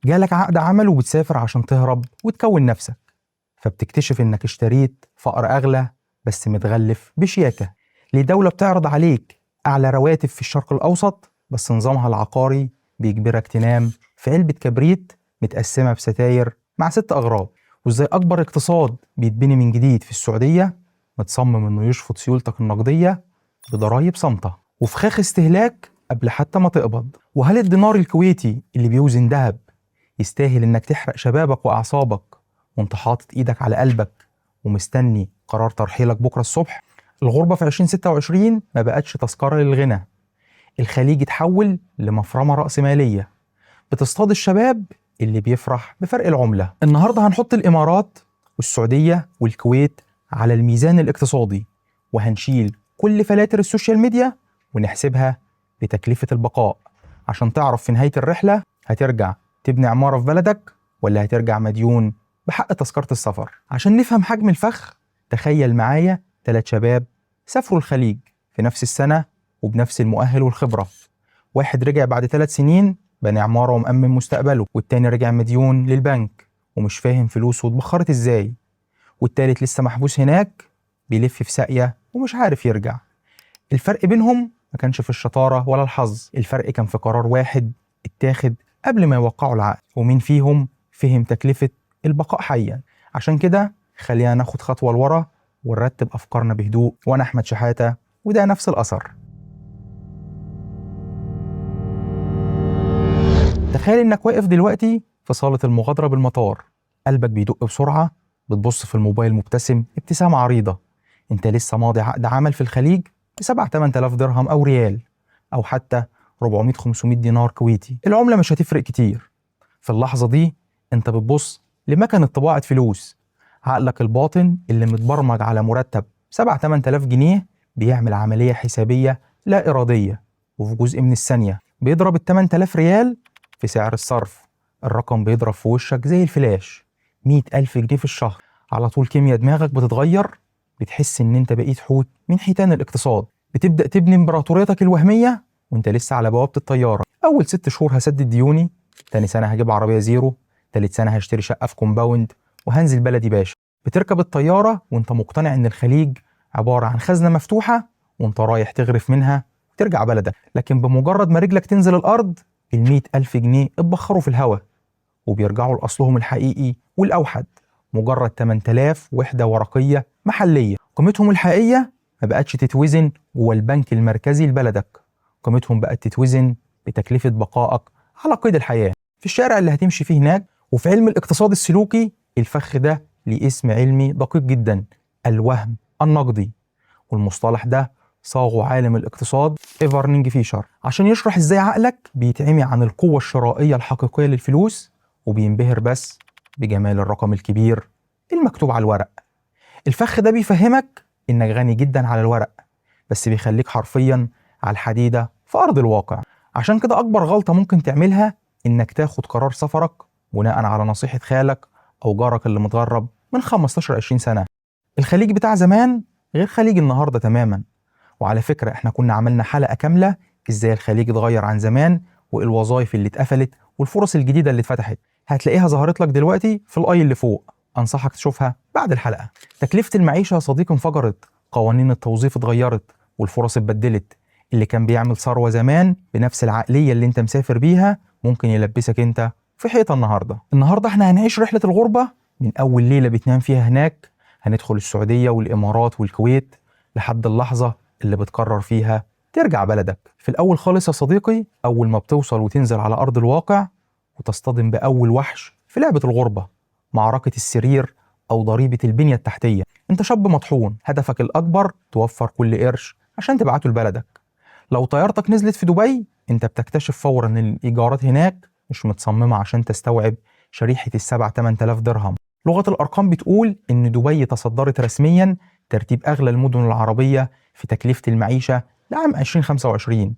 جالك عقد عمل وبتسافر عشان تهرب وتكون نفسك، فبتكتشف إنك اشتريت فقر أغلى بس متغلف بشياكة لدولة بتعرض عليك أعلى رواتب في الشرق الأوسط، بس نظامها العقاري بيجبرك تنام في علبة كبريت متقسمة بستاير مع 6 أغراب. وإزاي أكبر اقتصاد بيتبني من جديد في السعودية متصمم إنه يشفط سيولتك النقدية بضرايب صامتة وفخاخ استهلاك قبل حتى ما تقبض. وهل الدينار الكويتي اللي بيوزن ذهب يستاهل إنك تحرق شبابك وأعصابك وانت حاطط إيدك على قلبك ومستني قرار ترحيلك بكرة الصبح؟ الغربة في 2026 ما بقتش تذكرة للغنى، الخليج اتحول لمفرمة رأسمالية بتصطاد الشباب اللي بيفرح بفرق العملة. النهاردة هنحط الإمارات والسعودية والكويت على الميزان الاقتصادي، وهنشيل كل فلاتر السوشيال ميديا ونحسبها بتكلفة البقاء، عشان تعرف في نهاية الرحلة هترجع تبني عمارة في بلدك ولا هترجع مديون بحق تذكرة السفر. عشان نفهم حجم الفخ تخيل معايا 3 شباب سافروا الخليج في نفس السنة وبنفس المؤهل والخبرة. واحد رجع بعد 3 سنين بني عمارة ومأمن مستقبله، والتاني رجع مديون للبنك ومش فاهم فلوسه اتبخرت ازاي، والتالت لسه محبوس هناك بيلف في ساقية ومش عارف يرجع. الفرق بينهم ما كانش في الشطارة ولا الحظ، الفرق كان في قرار واحد اتاخد قبل ما يوقعوا العقد، ومين فيهم فهم تكلفة البقاء حيا. عشان كده خلينا ناخد خطوة لورا ونرتب أفكارنا بهدوء. وأنا أحمد شحاتة وده نفس الأثر. تخيل إنك واقف دلوقتي في صالة المغادرة بالمطار، قلبك بيدق بسرعة، بتبص في الموبايل مبتسم ابتسامة عريضة. انت لسه ماضي عقد عمل في الخليج ب7-8 آلاف درهم أو ريال، أو حتى 400-500 دينار كويتي. العملة مش هتفرق كتير. في اللحظة دي انت بتبص لمكنة طباعة فلوس، عقلك الباطن اللي متبرمج على مرتب 7-8 آلاف جنيه بيعمل عملية حسابية لا إرادية، وفي جزء من الثانية بيضرب ال8000 ريال في سعر الصرف. الرقم بيضرب في وشك زي الفلاش، 100,000 جنيه في الشهر. على طول كيمياء دماغك بتتغير، بتحس ان انت بقيت حوت من حيتان الاقتصاد. بتبدأ تبني امبراطوريتك الوهمية وانت لسه على بوابة الطيارة. اول 6 شهور هسدد ديوني، تاني سنة هجيب عربية زيرو، تالت سنة هشتري شقة في كومباوند وهنزل بلدي باشا. بتركب الطيارة وانت مقتنع ان الخليج عبارة عن خزنة مفتوحة وانت رايح تغرف منها وترجع بلدك. لكن بمجرد ما رجلك تنزل الأرض ال100,000 جنيه اتبخروا في الهوا وبيرجعوا لأصلهم الحقيقي والأوحد، مجرد 8000 وحدة ورقية محلية. قيمتهم الحقيقية ما بقتش تتوزن جوه البنك المركزي لبلدك، قيمتهم بقت تتوزن بتكلفة بقائك على قيد الحياة في الشارع اللي هتمشي فيه هناك. وفي علم الاقتصاد السلوكي الفخ ده ليه اسم علمي دقيق جدا، الوهم النقدي، والمصطلح ده صاغه عالم الاقتصاد إيفرنينج فيشر عشان يشرح ازاي عقلك بيتعمي عن القوة الشرائية الحقيقية للفلوس وبينبهر بس بجمال الرقم الكبير المكتوب على الورق. الفخ ده بيفهمك انك غني جدا على الورق، بس بيخليك حرفيا على الحديدة في أرض الواقع. عشان كده أكبر غلطة ممكن تعملها إنك تاخد قرار سفرك بناء على نصيحة خالك أو جارك اللي متغرب من 15-20 سنة. الخليج بتاع زمان غير خليج النهاردة تماما. وعلى فكرة احنا كنا عملنا حلقة كاملة ازاي الخليج اتغير عن زمان والوظائف اللي اتقفلت والفرص الجديدة اللي اتفتحت، هتلاقيها ظهرت لك دلوقتي في الآي اللي فوق، أنصحك تشوفها بعد الحلقة. تكلفة المعيشة يا صديقي انفجرت، قوانين التوظيف اتغيرت والفرص اتبدلت. اللي كان بيعمل ثروة زمان بنفس العقلية اللي انت مسافر بيها ممكن يلبسك انت في حيطة النهاردة احنا هنعيش رحلة الغربة من أول ليلة بتنام فيها هناك، هندخل السعودية والإمارات والكويت لحد اللحظة اللي بتقرر فيها ترجع بلدك. في الأول خالص يا صديقي، أول ما بتوصل وتنزل على أرض الواقع وتصطدم بأول وحش في لعبة الغربة، معركة السرير أو ضريبة البنية التحتية. أنت شاب مطحون، هدفك الأكبر توفر كل قرش عشان تبعته لبلدك. لو طيارتك نزلت في دبي أنت بتكتشف فورا أن الإيجارات هناك مش متصممة عشان تستوعب شريحة ال7-8 آلاف درهم. لغة الأرقام بتقول إن دبي تصدرت رسميا ترتيب أغلى المدن العربية في تكلفة المعيشة لعام 2025،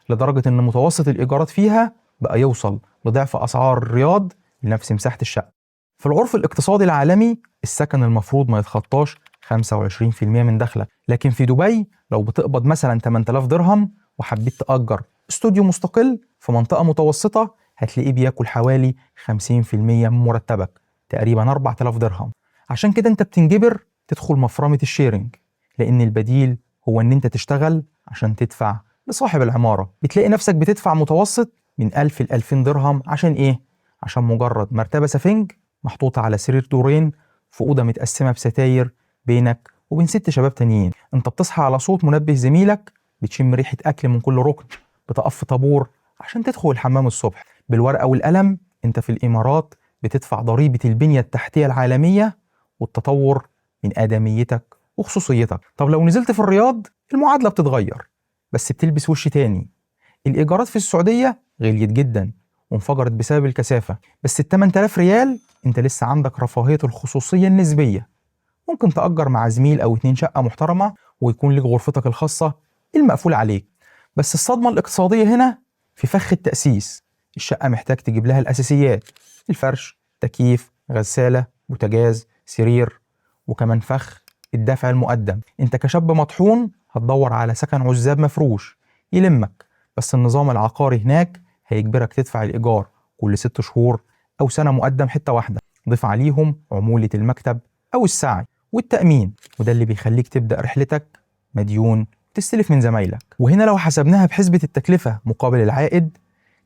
لدرجة إن متوسط الإيجارات فيها بقى يوصل لضعف أسعار الرياض لنفس مساحة الشقة. في العرف الاقتصادي العالمي السكن المفروض ما يتخطاش 25% من دخلك، لكن في دبي لو بتقبض مثلا 8000 درهم وحبيت تأجر استوديو مستقل في منطقة متوسطة هتلاقيه بياكل حوالي 50% من مرتبك، تقريبا 4000 درهم. عشان كده انت بتنجبر تدخل مفرمة الشيرنج، لأن البديل هو إن انت تشتغل عشان تدفع لصاحب العمارة. بتلاقي نفسك بتدفع متوسط من 1000 ل 2000 درهم. عشان إيه؟ عشان مجرد مرتبة سفنج محطوطة على سرير دورين في أوضة متقسمة بستاير بينك وبين 6 شباب تانيين. انت بتصحى على صوت منبه زميلك، بتشم ريحة أكل من كل ركن، بتقف في طابور عشان تدخل الحمام الصبح. بالورقة والقلم انت في الإمارات بتدفع ضريبة البنية التحتية العالمية والتطور من آدميتك وخصوصيتك. طب لو نزلت في الرياض المعادلة بتتغير، بس بتلبس وش تاني. الإيجارات في السعودية غليت جدا وانفجرت بسبب الكثافة، بس ال 8000 ريال انت لسه عندك رفاهية الخصوصية النسبية. ممكن تأجر مع زميل أو 2 شقة محترمة ويكون لك غرفتك الخاصة المقفول عليك. بس الصدمة الاقتصادية هنا في فخ التأسيس. الشقة محتاج تجيب لها الأساسيات: الفرش، تكييف، غسالة، بوتاجاز، سرير، وكمان فخ الدفع المقدم. انت كشاب مطحون هتدور على سكن عزاب مفروش يلمك، بس النظام العقاري هناك هيجبرك تدفع الإيجار كل 6 شهور أو سنة مقدم حتة واحدة، ضيف عليهم عمولة المكتب أو السعي والتأمين، وده اللي بيخليك تبدأ رحلتك مديون تستلف من زمايلك. وهنا لو حسبناها بحسبة التكلفة مقابل العائد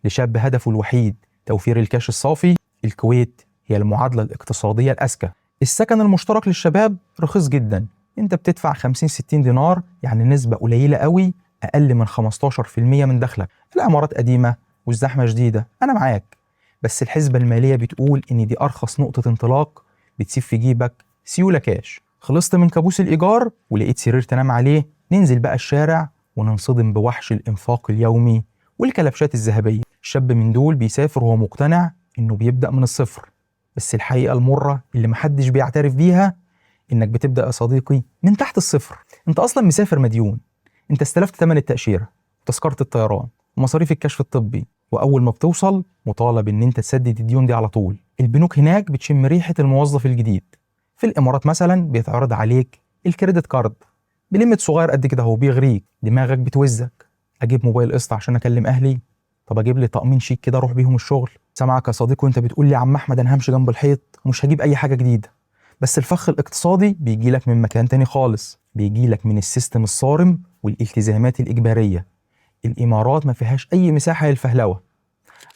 لشاب هدفه الوحيد توفير الكاش الصافي، الكويت هي المعادلة الاقتصادية الأذكى. السكن المشترك للشباب رخيص جدا، انت بتدفع 50-60 دينار، يعني نسبة قليلة قوي، أقل من 15% من دخلك. العمارات قديمة والزحمة شديدة، أنا معاك، بس الحسبة المالية بتقول إن دي أرخص نقطة انطلاق بتسيب في جيبك سيولة كاش. خلصت من كابوس الإيجار ولقيت سرير تنام عليه، ننزل بقى الشارع وننصدم بوحش الإنفاق اليومي والكلبشات الذهبية. الشاب من دول بيسافر وهو مقتنع إنه بيبدأ من الصفر، بس الحقيقة المرة اللي محدش بيعترف بيها إنك بتبدأ يا صديقي من تحت الصفر. أنت أصلا مسافر مديون، أنت استلفت ثمن التأشيرة وتذكرة الطيران ومصاريف الكشف الطبي، وأول ما بتوصل مطالب إن أنت تسدد الديون دي على طول. البنوك هناك بتشم ريحة الموظف الجديد. في الإمارات مثلا بيتعرض عليك الكريدت كارد بليمت صغير قد كده، هو بيغريك، دماغك بتوزك. أجيب موبايل قسط عشان أكلم أهلي؟ طب أجيب لي طقمين شيك كده أروح بيهم الشغل؟ سامعك يا صديقي وأنت بتقول لي يا عم أحمد أنا همشي جنب الحيط ومش هجيب أي حاجة جديدة. بس الفخ الاقتصادي بيجي لك من مكان تاني خالص، بيجي لك من السيستم الصارم والالتزامات الإجبارية. الإمارات ما فيهاش أي مساحة للفهلوة.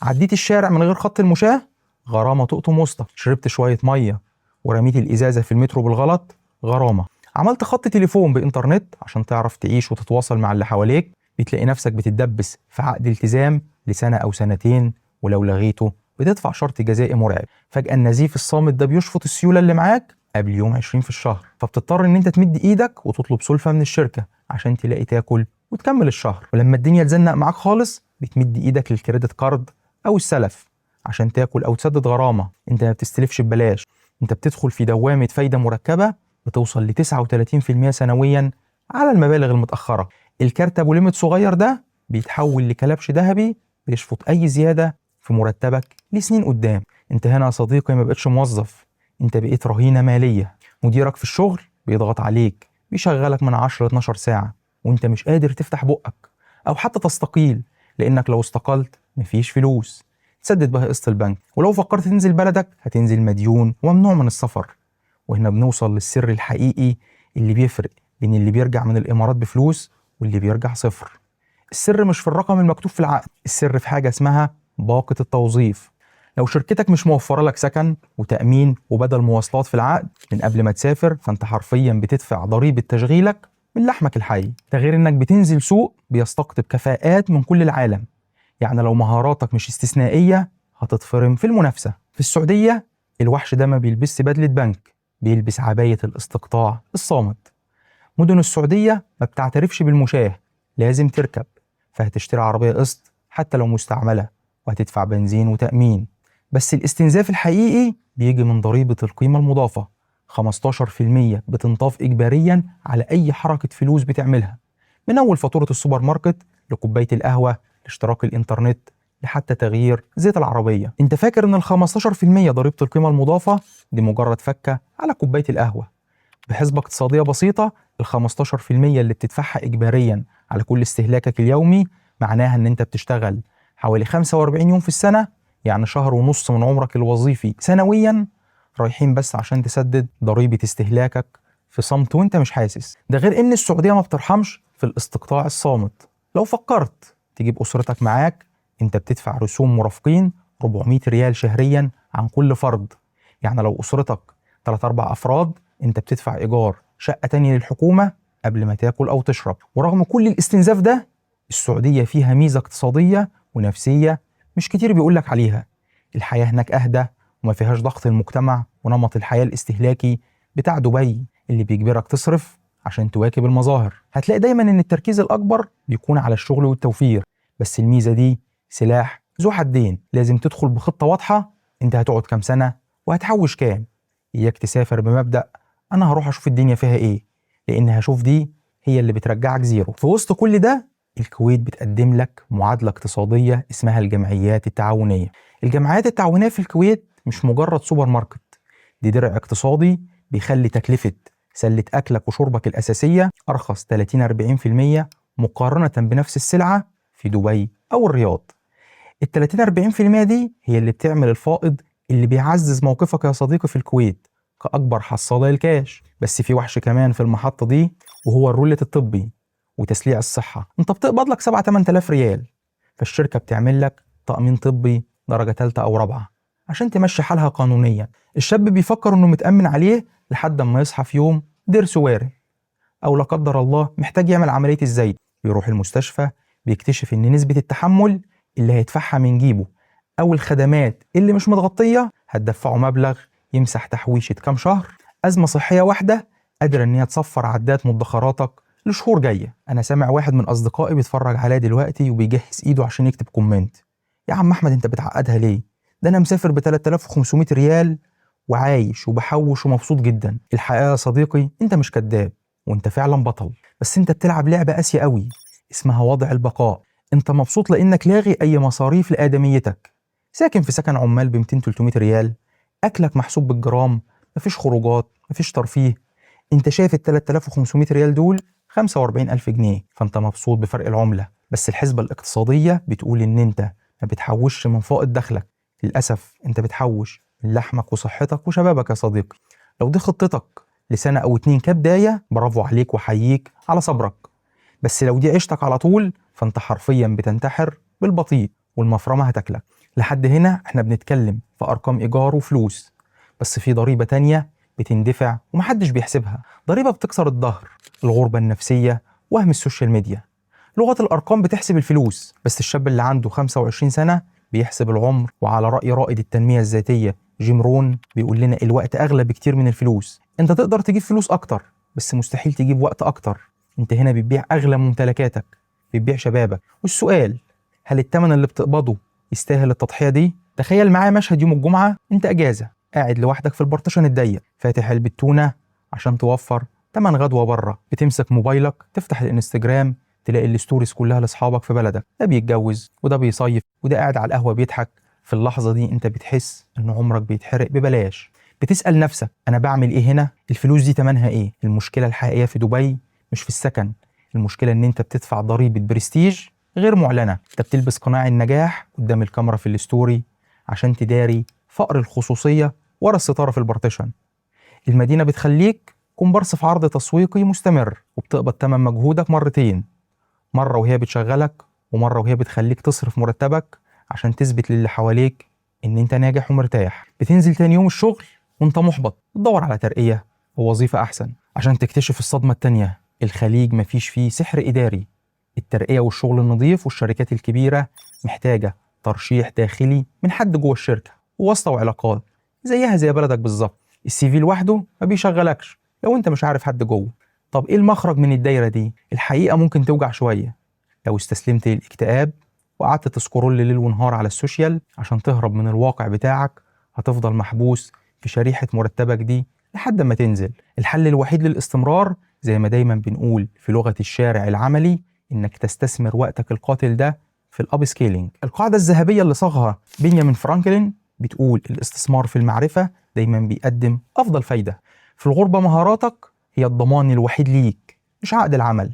عديت الشارع من غير خط المشاة، غرامة تقطم وسطك. شربت شوية مية ورميت الإزازة في المترو بالغلط، غرامة. عملت خط تليفون بإنترنت عشان تعرف تعيش وتتواصل مع اللي حواليك، بتلاقي نفسك بتتدبس في عقد التزام لسنة أو سنتين، ولو لغيته بتدفع شرط جزائي مرعب. فجأة النزيف الصامت ده بيشفط السيولة اللي معاك قبل يوم 20 في الشهر، فبتضطر ان انت تمد ايدك وتطلب سلفة من الشركة عشان تلاقي تاكل وتكمل الشهر. ولما الدنيا تزنق معاك خالص بتمد ايدك للكريدت كارد او السلف عشان تاكل او تسدد غرامة. انت ما بتستلفش ببلاش، انت بتدخل في دوامة فايدة مركبة بتوصل ل 39% سنويا على المبالغ المتأخرة. الكارت ابو ليميت صغير ده بيتحول لكلبش ذهبي بيشفط اي زيادة في مرتبك لسنين قدام. انت هنا يا صديقي ما بقتش موظف، انت بقيت رهينة مالية. مديرك في الشغل بيضغط عليك، بيشغلك من 10 ل 12 ساعة وانت مش قادر تفتح بقك او حتى تستقيل، لانك لو استقلت مفيش فلوس تسدد بها قسط البنك، ولو فكرت تنزل بلدك هتنزل مديون وممنوع من السفر. وهنا بنوصل للسر الحقيقي اللي بيفرق بين اللي بيرجع من الامارات بفلوس واللي بيرجع صفر. السر مش في الرقم المكتوب في العقد، السر في حاجة اسمها باقة التوظيف. لو شركتك مش موفرة لك سكن وتأمين وبدل مواصلات في العقد من قبل ما تسافر، فانت حرفيا بتدفع ضريبة تشغيلك من لحمك الحي. ده غير انك بتنزل سوق بيستقطب كفاءات من كل العالم، يعني لو مهاراتك مش استثنائية هتتفرم في المنافسة. في السعودية الوحش ده ما بيلبسش بدلة بنك، بيلبس عباية الاستقطاع الصامت. مدن السعودية ما بتعترفش بالمشاة، لازم تركب، فهتشتري عربية قسط حتى لو مستعملة وهتدفع بنزين وتأمين. بس الاستنزاف الحقيقي بيجي من ضريبة القيمة المضافة، 15% بتنضاف إجباريا على أي حركة فلوس بتعملها، من أول فاتورة السوبر ماركت لكوباية القهوة لاشتراك الإنترنت لحتى تغيير زيت العربية. انت فاكر ان ال 15% ضريبة القيمة المضافة دي مجرد فكة على كوباية القهوة. بحسبة اقتصادية بسيطة، ال 15% اللي بتدفعها إجباريا على كل استهلاكك اليومي معناها ان انت بتشتغل حوالي 45 يوم في السنة يعني شهر ونص من عمرك الوظيفي سنويا رايحين بس عشان تسدد ضريبة استهلاكك في صمت وانت مش حاسس. ده غير ان السعودية ما بترحمش في الاستقطاع الصامت. لو فكرت تجيب أسرتك معاك انت بتدفع رسوم مرافقين 400 ريال شهريا عن كل فرد. يعني لو أسرتك 3-4 أفراد انت بتدفع إيجار شقة تانية للحكومة قبل ما تاكل أو تشرب. ورغم كل الاستنزاف ده السعودية فيها ميزة اقتصادية ونفسية مش كتير بيقولك عليها. الحياة هناك أهدى وما فيهاش ضغط المجتمع ونمط الحياة الاستهلاكي بتاع دبي اللي بيجبرك تصرف عشان تواكب المظاهر. هتلاقي دايما ان التركيز الأكبر بيكون على الشغل والتوفير، بس الميزة دي سلاح ذو حدين. لازم تدخل بخطة واضحة انت هتقعد كام سنة وهتحوش كام. إياك تسافر بمبدأ أنا هروح أشوف الدنيا فيها إيه، لأن هشوف دي هي اللي بترجعك زيرو. في وسط كل ده الكويت بتقدم لك معادلة اقتصادية اسمها الجمعيات التعاونية. الجمعيات التعاونية في الكويت مش مجرد سوبر ماركت، دي درع اقتصادي بيخلي تكلفة سلة أكلك وشربك الأساسية أرخص 30-40% مقارنة بنفس السلعة في دبي أو الرياض. ال 30-40% دي هي اللي بتعمل الفائض اللي بيعزز موقفك يا صديقي في الكويت كأكبر حصالة للكاش. بس في وحش كمان في المحطة دي، وهو الرولة الطبي وتسليع الصحة. انت بتقبض لك 7-8 آلاف ريال، فالشركة بتعمل لك تأمين طبي درجة 3 أو 4 عشان تمشي حالها قانونيا. الشاب بيفكر انه متأمن عليه لحد ما يصحى في يوم ضرسه وارم، أو لا قدر الله محتاج يعمل عملية الزايد. بيروح المستشفى بيكتشف إن نسبة التحمل اللي هيدفعها من جيبه أو الخدمات اللي مش متغطية هتدفعه مبلغ يمسح تحويشة كام شهر أزمة صحية واحدة قادرة إن هي تصفر عدات مدخراتك لشهور جاية. أنا سامع واحد من أصدقائي بيتفرج عليا دلوقتي وبيجهز إيده عشان يكتب كومنت: يا عم أحمد أنت بتعقدها ليه؟ ده أنا مسافر ب 3500 ريال وعايش وبحوش ومبسوط جدا. الحقيقة يا صديقي أنت مش كذاب وأنت فعلا بطل، بس أنت بتلعب لعبة قاسية قوي اسمها وضع البقاء. أنت مبسوط لأنك لاغي أي مصاريف لآدميتك، ساكن في سكن عمال ب 200-300 ريال، أكلك محسوب بالجرام، مفيش خروجات مفيش ترفيه. أنت شايف ال 3500 ريال دول 45,000 جنيه، فأنت مبسوط بفرق العملة. بس الحسبة الاقتصادية بتقول إن أنت ما بتحوش من فائض دخلك. للأسف أنت بتحوش من لحمك وصحتك وشبابك يا صديقي. لو دي خطتك لسنة أو 2 كبداية برافو عليك وحييك على صبرك، بس لو دي عيشتك على طول فأنت حرفيا بتنتحر بالبطيء والمفرمة هتاكلك. لحد هنا احنا بنتكلم في أرقام إيجار وفلوس، بس في ضريبة تانية بتندفع ومحدش بيحسبها، ضريبة بتكسر الظهر، الغربة النفسية، وهم السوشيال ميديا. لغة الأرقام بتحسب الفلوس، بس الشاب اللي عنده 25 سنة بيحسب العمر. وعلى رأي رائد التنمية الذاتية جيم رون بيقول لنا الوقت أغلى بكتير من الفلوس. انت تقدر تجيب فلوس أكتر بس مستحيل تجيب وقت أكتر. انت هنا بتبيع أغلى ممتلكاتك، بتبيع شبابك. والسؤال، هل الثمن اللي بتقبضه يستاهل التضحية دي؟ تخيل معايا مشهد يوم الجمعة انت أجازة قاعد لوحدك في البارتيشن الضيق فاتح علبة تونة عشان توفر تمن غدوة بره، بتمسك موبايلك تفتح الانستجرام تلاقي الستوريز كلها لاصحابك في بلدك، ده بيتجوز وده بيصيف وده قاعد على القهوة بيضحك. في اللحظة دي انت بتحس ان عمرك بيتحرق ببلاش. بتسأل نفسك انا بعمل ايه هنا؟ الفلوس دي تمنها ايه؟ المشكلة الحقيقية في دبي مش في السكن، المشكلة ان انت بتدفع ضريبة برستيج غير معلنة. انت بتلبس قناع النجاح قدام الكاميرا في الستوري عشان تداري فقر الخصوصية ورا الستارة في البارتيشن. المدينة بتخليك كومبارس في عرض تسويقي مستمر، وبتقبض تمن مجهودك مرتين، مرة وهي بتشغلك ومرة وهي بتخليك تصرف مرتبك عشان تثبت للي حواليك ان انت ناجح ومرتاح. بتنزل تاني يوم الشغل وانت محبط، بتدور على ترقية ووظيفة احسن عشان تكتشف الصدمة التانية: الخليج مفيش فيه سحر اداري. الترقية والشغل النظيف والشركات الكبيرة محتاجة ترشيح داخلي من حد جوه الشركة وواسطة وعلاقات، زيها زي بلدك بالظبط. السي في لوحده ما بيشغلكش لو انت مش عارف حد جوه. طب ايه المخرج من الدايرة دي؟ الحقيقة ممكن توجع شوية لو استسلمت للاكتئاب وقعدت تسكرول ليل ونهار على السوشيال عشان تهرب من الواقع بتاعك. هتفضل محبوس في شريحة مرتبك دي لحد ما تنزل. الحل الوحيد للاستمرار زي ما دايما بنقول في لغة الشارع العملي انك تستثمر وقتك القاتل ده في الاب سكيلينج. القاعدة الذهبية اللي صاغها بنيامين فرانكلين بتقول الاستثمار في المعرفة دايما بيقدم افضل فايدة. في الغربة مهاراتك هي الضمان الوحيد ليك مش عقد العمل،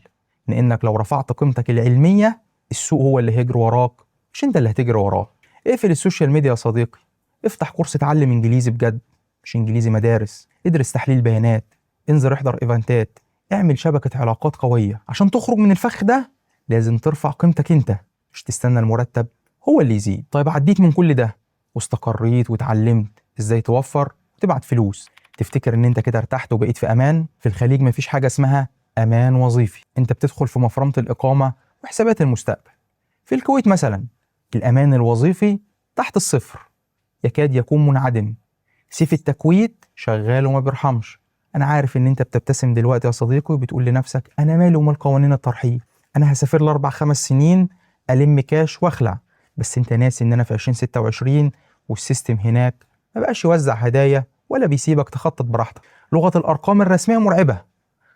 لانك لو رفعت قيمتك العلمية السوق هو اللي هيجري وراك مش انت اللي هتجري وراه. اقفل السوشيال ميديا يا صديقي، افتح كورس اتعلم انجليزي بجد، مش انجليزي مدارس، ادرس تحليل بيانات، انزل احضر ايفنتات، اعمل شبكة علاقات قوية. عشان تخرج من الفخ ده لازم ترفع قيمتك انت، مش تستنى المرتب هو اللي يزيد. طيب عديت من كل ده واستقريت واتعلمت ازاي توفر وتبعت فلوس، تفتكر ان انت كده ارتحت وبقيت في امان؟ في الخليج مفيش حاجة اسمها امان وظيفي، انت بتدخل في مفرمة الاقامة وحسابات المستقبل. في الكويت مثلا الامان الوظيفي تحت الصفر، يكاد يكون منعدم. سيف التكويت شغال وما بيرحمش. انا عارف ان انت بتبتسم دلوقتي يا صديقي وبتقول لنفسك انا مالي ومال قوانين الترحيل، انا هسافر ل4 5 سنين الم كاش واخلع. بس انت ناسي ان انا في 2026 والسيستم هناك ما بقاش يوزع هدايا ولا بيسيبك تخطط براحتك. لغة الارقام الرسمية مرعبة.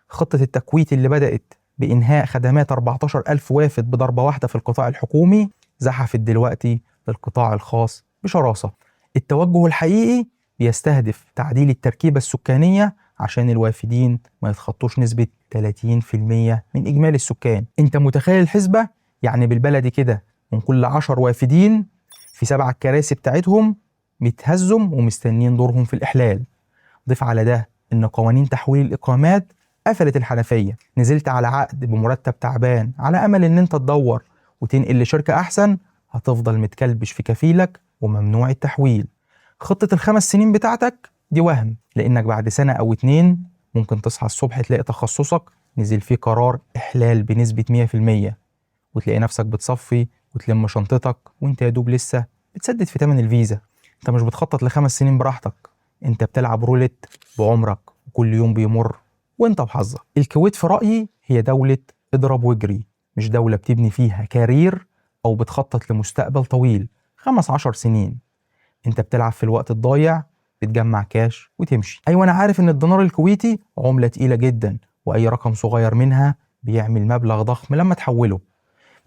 خطة التكويت اللي بدأت بإنهاء خدمات 14,000 وافد بضربة واحدة في القطاع الحكومي زحفت دلوقتي للقطاع الخاص بشراسة. التوجه الحقيقي بيستهدف تعديل التركيبة السكانية عشان الوافدين ما يتخطوش نسبة 30% من إجمالي السكان. أنت متخيل الحسبة؟ يعني بالبلدي كده من كل 10 وافدين في 7 الكراسي بتاعتهم متهزم ومستنين دورهم في الإحلال. ضيف على ده إن قوانين تحويل الإقامات قفلت الحنفية، نزلت على عقد بمرتب تعبان على أمل إن أنت تدور وتنقل لشركة أحسن، هتفضل متكلبش في كفيلك وممنوع التحويل. خطة ال5 سنين بتاعتك دي وهم، لأنك بعد سنة أو 2 ممكن تصحى الصبح تلاقي تخصصك نزل فيه قرار إحلال بنسبة 100%، وتلاقي نفسك بتصفي وتلم شنطتك وانت يا دوب لسه بتسدد في تمن الفيزا. انت مش بتخطط ل5 سنين براحتك، انت بتلعب رولت بعمرك وكل يوم بيمر وانت وحظك. الكويت في رأيي هي دولة اضرب واجري، مش دولة بتبني فيها كارير أو بتخطط لمستقبل طويل 15 سنين. انت بتلعب في الوقت الضايع، بتجمع كاش وتمشي. أيوة أنا عارف إن الدينار الكويتي عملة تقيلة جدا وأي رقم صغير منها بيعمل مبلغ ضخم لما تحوله،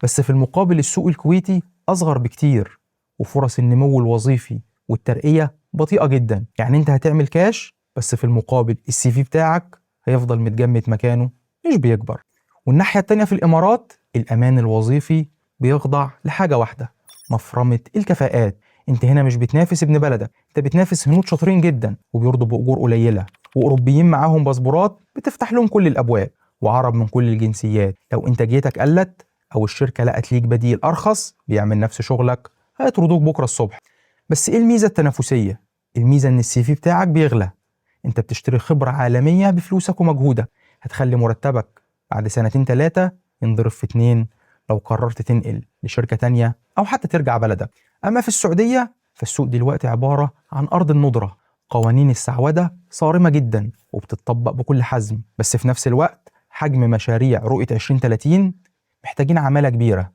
بس في المقابل السوق الكويتي أصغر بكتير وفرص النمو الوظيفي والترقية بطيئة جدا. يعني انت هتعمل كاش بس في المقابل السي في بتاعك هيفضل متجمد مكانه مش بيكبر. والناحية التانية في الإمارات الأمان الوظيفي بيخضع لحاجة واحدة، مفرمة الكفاءات. انت هنا مش بتنافس ابن بلدك، انت بتنافس هنود شاطرين جدا وبيرضوا بأجور قليلة، وأوروبيين معاهم باسبورات بتفتح لهم كل الأبواب، وعرب من كل الجنسيات. لو انتاجيتك قلت أو الشركة لقت ليك بديل أرخص بيعمل نفس شغلك هيطردوك بكرة الصبح. بس إيه الميزة التنافسية؟ الميزة إن السي في بتاعك بيغلى، أنت بتشتري خبرة عالمية بفلوسك ومجهودك، هتخلي مرتبك بعد 2-3 ينضرب في 2 لو قررت تنقل لشركة تانية أو حتى ترجع بلدك. أما في السعودية فالسوق دلوقتي عبارة عن أرض الندرة، قوانين السعودة صارمة جدا وبتطبق بكل حزم، بس في نفس الوقت حجم مشاريع رؤية 2030 محتاجين عمالة كبيرة.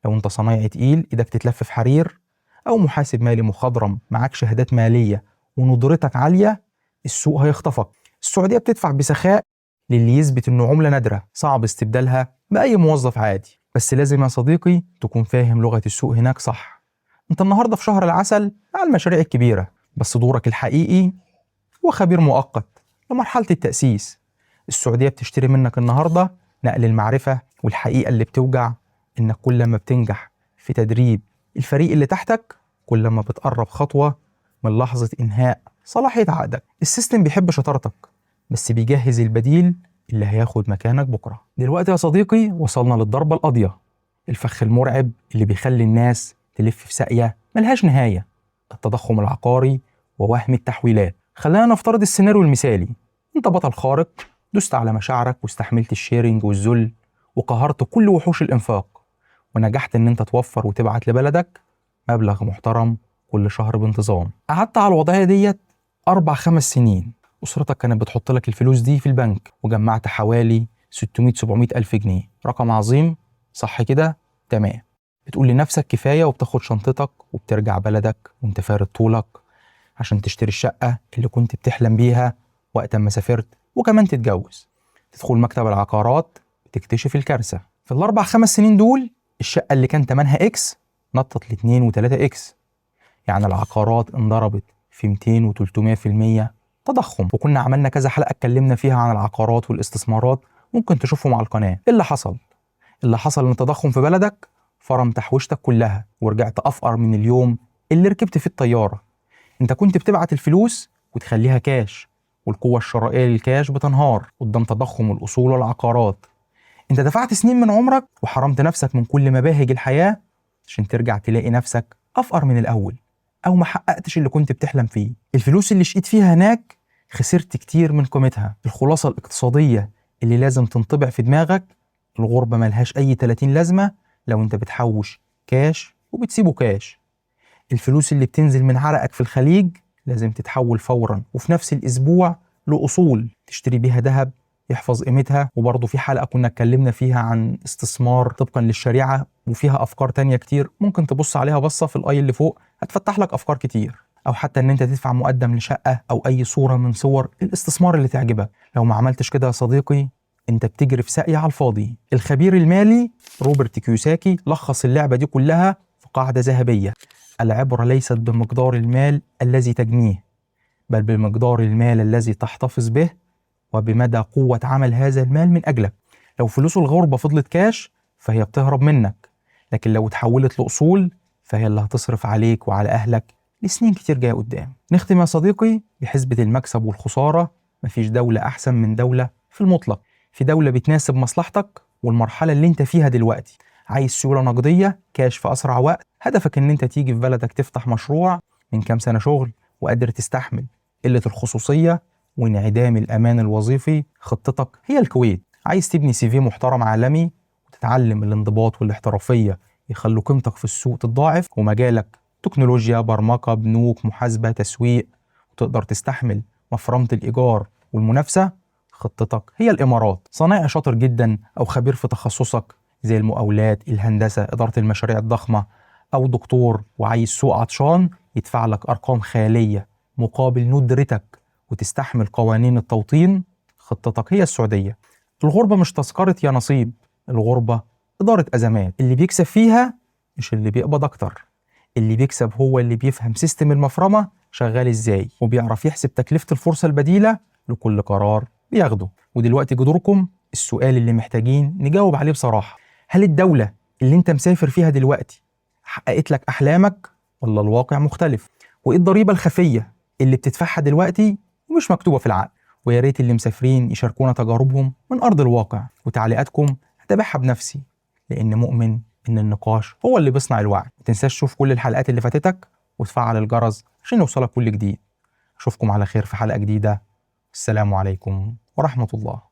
لو انت صنايعي تقيل ايدك تتلف في حرير او محاسب مالي مخضرم معاك شهادات مالية وندرتك عالية، السوق هيخطفك. السعودية بتدفع بسخاء للي يثبت انه عملة نادرة صعب استبدالها بأي موظف عادي. بس لازم يا صديقي تكون فاهم لغة السوق هناك صح. انت النهاردة في شهر العسل على المشاريع الكبيرة، بس دورك الحقيقي هو خبير مؤقت لمرحلة التأسيس. السعودية بتشتري منك النهاردة نقل المعرفة، والحقيقة اللي بتوجع إنك كل ما بتنجح في تدريب الفريق اللي تحتك كل ما بتقرب خطوة من لحظة إنهاء صلاحية عقدك. السيستم بيحب شطارتك بس بيجهز البديل اللي هياخد مكانك بكرة. دلوقتي يا صديقي وصلنا للضربة القاضية، الفخ المرعب اللي بيخلي الناس تلف في ساقية ملهاش نهاية، التضخم العقاري ووهم التحويلات. خلينا نفترض السيناريو المثالي، انت بطل خارق، دست على مشاعرك واستحملت الشيرنج والذل وقهرت كل وحوش الإنفاق، ونجحت إن أنت توفر وتبعت لبلدك مبلغ محترم كل شهر بانتظام. قعدت على الوضعية ديت 4-5 سنين، أسرتك كانت بتحط لك الفلوس دي في البنك وجمعت حوالي 600-700 ألف جنيه، رقم عظيم صح كده؟ تمام. بتقول لنفسك كفاية وبتاخد شنطتك وبترجع بلدك وانت فارد طولك عشان تشتري الشقة اللي كنت بتحلم بيها وقت ما سافرت، وكمان تتجوز. تدخل مكتب العقارات بتكتشف الكارثة، في ال4-5 سنين دول الشقة اللي كان تمنها إكس نطت ل2 و3 إكس. يعني العقارات انضربت في 200 و300% تضخم. وكنا عملنا كذا حلقة اتكلمنا فيها عن العقارات والاستثمارات، ممكن تشوفهم على القناة. إيه اللي حصل؟ اللي حصل إن التضخم في بلدك فرم تحويشتك كلها ورجعت أفقر من اليوم اللي ركبت فيه الطيارة. انت كنت بتبعت الفلوس وتخليها كاش، والقوة الشرائية للكاش بتنهار قدام تضخم الأصول والعقارات. انت دفعت سنين من عمرك وحرمت نفسك من كل مباهج الحياة عشان ترجع تلاقي نفسك أفقر من الأول، أو ما حققتش اللي كنت بتحلم فيه. الفلوس اللي شقيت فيها هناك خسرت كتير من قيمتها. الخلاصة الاقتصادية اللي لازم تنطبع في دماغك: الغربة ملهاش أي 30 لازمة لو انت بتحوش كاش وبتسيبه كاش. الفلوس اللي بتنزل من عرقك في الخليج لازم تتحول فورا وفي نفس الأسبوع لأصول تشتري بيها ذهب يحفظ قيمتها. وبرضه في حلقة كنا اتكلمنا فيها عن استثمار طبقا للشريعة، وفيها أفكار تانية كتير ممكن تبص عليها بصة في الآي اللي فوق، هتفتح لك أفكار كتير. أو حتى إن أنت تدفع مقدم لشقة أو أي صورة من صور الاستثمار اللي تعجبك. لو ما عملتش كده يا صديقي أنت بتجري في ساقية على الفاضي. الخبير المالي روبرت كيوساكي لخص اللعبة دي كلها في قاعدة ذهبية: العبرة ليست بمقدار المال الذي تجنيه، بل بمقدار المال الذي تحتفظ به وبمدى قوة عمل هذا المال من أجلك. لو فلوس الغربة فضلت كاش فهي بتهرب منك، لكن لو اتحولت لأصول فهي اللي هتصرف عليك وعلى أهلك لسنين كتير جاية قدام. نختم يا صديقي بحسبة المكسب والخسارة. مفيش دولة أحسن من دولة في المطلق. في دولة بتناسب مصلحتك والمرحلة اللي انت فيها دلوقتي. عايز سيولة نقدية كاش في أسرع وقت، هدفك ان انت تيجي في بلدك تفتح مشروع من كام سنة شغل وقادر تستحمل قلة الخصوصية وانعدام الأمان الوظيفي، خطتك هي الكويت. عايز تبني CV محترم عالمي وتتعلم الانضباط والاحترافية يخلوا قيمتك في السوق تتضاعف، ومجالك تكنولوجيا، برمجة، بنوك، محاسبة، تسويق، وتقدر تستحمل مفرمة الإيجار والمنافسة، خطتك هي الإمارات. صنايعي شاطر جدا أو خبير في تخصصك زي المقاولات، الهندسة، إدارة المشاريع الضخمة، أو دكتور وعايز سوق عطشان يدفع لك أرقام خيالية مقابل ندرتك وتستحمل قوانين التوطين، خطتك هي السعودية. الغربة مش تذكرة يا نصيب، الغربة إدارة أزمات. اللي بيكسب فيها مش اللي بيقبض أكتر، اللي بيكسب هو اللي بيفهم سيستم المفرمة شغال إزاي وبيعرف يحسب تكلفة الفرصة البديلة لكل قرار بياخده. ودلوقتي جدوركم السؤال اللي محتاجين نجاوب عليه بصراحة: هل الدولة اللي انت مسافر فيها دلوقتي حققت لك أحلامك ولا الواقع مختلف؟ وإيه الضريبة الخفية اللي بتدفعها دلوقتي ومش مكتوبة في العقد؟ ويا ريت اللي مسافرين يشاركونا تجاربهم من أرض الواقع، وتعليقاتكم هتابعها بنفسي لأن مؤمن إن النقاش هو اللي بيصنع الوعي. متنساش تشوف كل الحلقات اللي فاتتك وتفعل الجرس عشان يوصلك كل جديد. أشوفكم على خير في حلقة جديدة. السلام عليكم ورحمة الله.